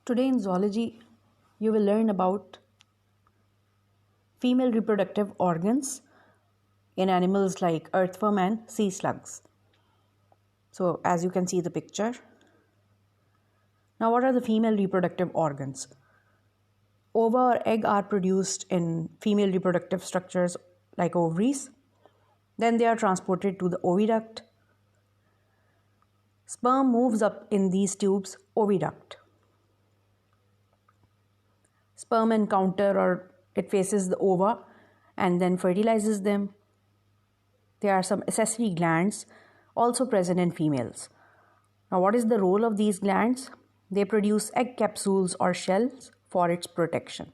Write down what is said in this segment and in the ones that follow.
Today in zoology, you will learn about female reproductive organs in animals like earthworm and sea slugs. So, as you can see the picture. Now, what are the female reproductive organs? Ova or egg are produced in female reproductive structures like ovaries. Then they are transported to the oviduct. Sperm moves up in these tubes, oviduct. Sperm encounter or it faces the ova and then fertilizes them. There are some accessory glands also present in females. Now, what is the role of these glands? They produce egg capsules or shells for its protection.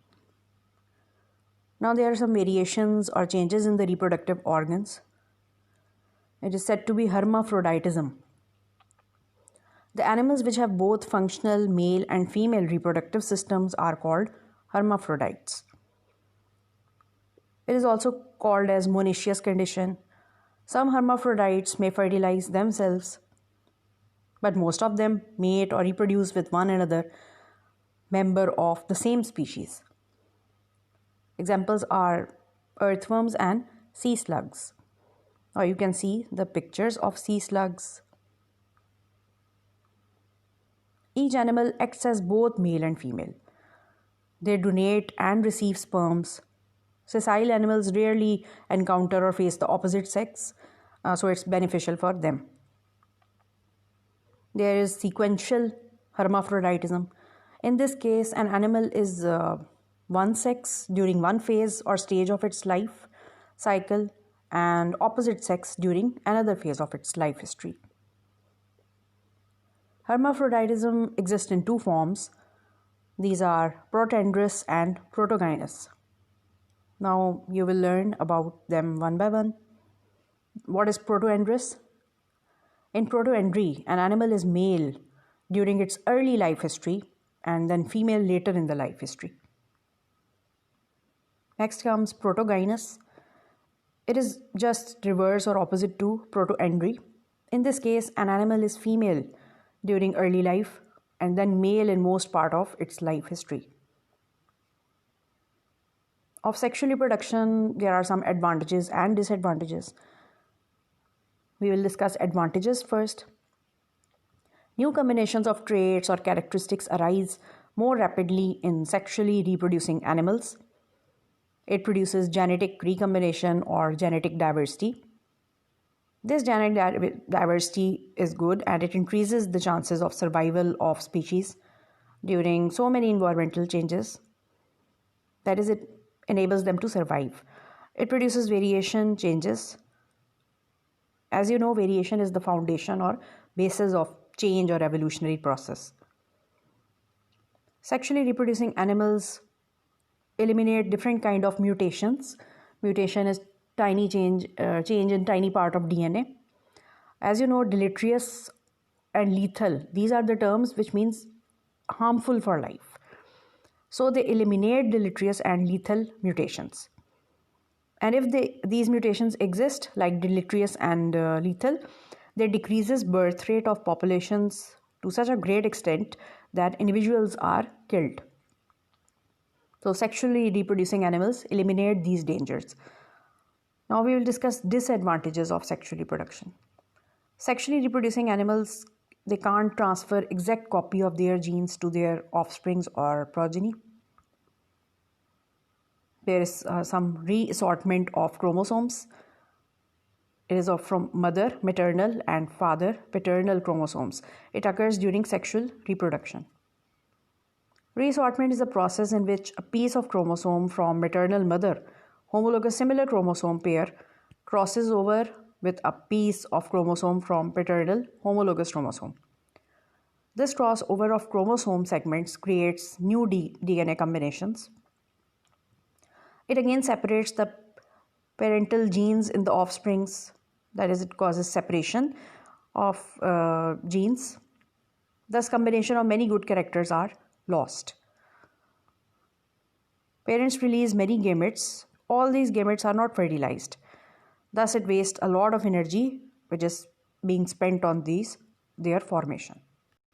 Now, there are some variations or changes in the reproductive organs. It is said to be hermaphroditism. The animals which have both functional male and female reproductive systems are called hermaphrodites. It is also called as monoecious condition. Some hermaphrodites may fertilize themselves, but most of them mate or reproduce with one another member of the same species. Examples are earthworms and sea slugs. Now you can see the pictures of sea slugs. Each animal acts as both male and female. They donate and receive sperms. Sessile animals rarely encounter or face the opposite sex, so it's beneficial for them. There is sequential hermaphroditism. In this case, an animal is one sex during one phase or stage of its life cycle and opposite sex during another phase of its life history. Hermaphroditism exists in two forms. These are Protogynous and Protogynous. Now you will learn about them one by one. What is Protogynous? In protoandry, an animal is male during its early life history and then female later in the life history. Next comes Protogynous. It is just reverse or opposite to protoandry. In this case, an animal is female during early life and then male in most part of its life history. Of sexual reproduction, there are some advantages and disadvantages. We will discuss advantages first. New combinations of traits or characteristics arise more rapidly in sexually reproducing animals. It produces genetic recombination or genetic diversity. This genetic diversity is good and it increases the chances of survival of species during so many environmental changes. That is, it enables them to survive. It produces variation changes. As you know, variation is the foundation or basis of change or evolutionary process. Sexually reproducing animals eliminate different kind of mutations. Mutation is tiny change in tiny part of DNA. As you know, deleterious and lethal, these are the terms which means harmful for life. So they eliminate deleterious and lethal mutations. And if these mutations exist, like deleterious and lethal, they decreases birth rate of populations to such a great extent that individuals are killed. So sexually reproducing animals eliminate these dangers. Now we will discuss disadvantages of sexual reproduction. Sexually reproducing animals, they can't transfer exact copy of their genes to their offsprings or progeny. There is some reassortment of chromosomes. It is from mother, maternal, and father, paternal chromosomes. It occurs during sexual reproduction. Reassortment is a process in which a piece of chromosome from maternal mother, homologous similar chromosome pair, crosses over with a piece of chromosome from paternal homologous chromosome. This crossover of chromosome segments creates new DNA combinations. It again separates the parental genes in the offsprings. That is, it causes separation of genes. Thus, combination of many good characters are lost. Parents release many gametes. All these gametes are not fertilized. Thus, it wastes a lot of energy which is being spent on their formation.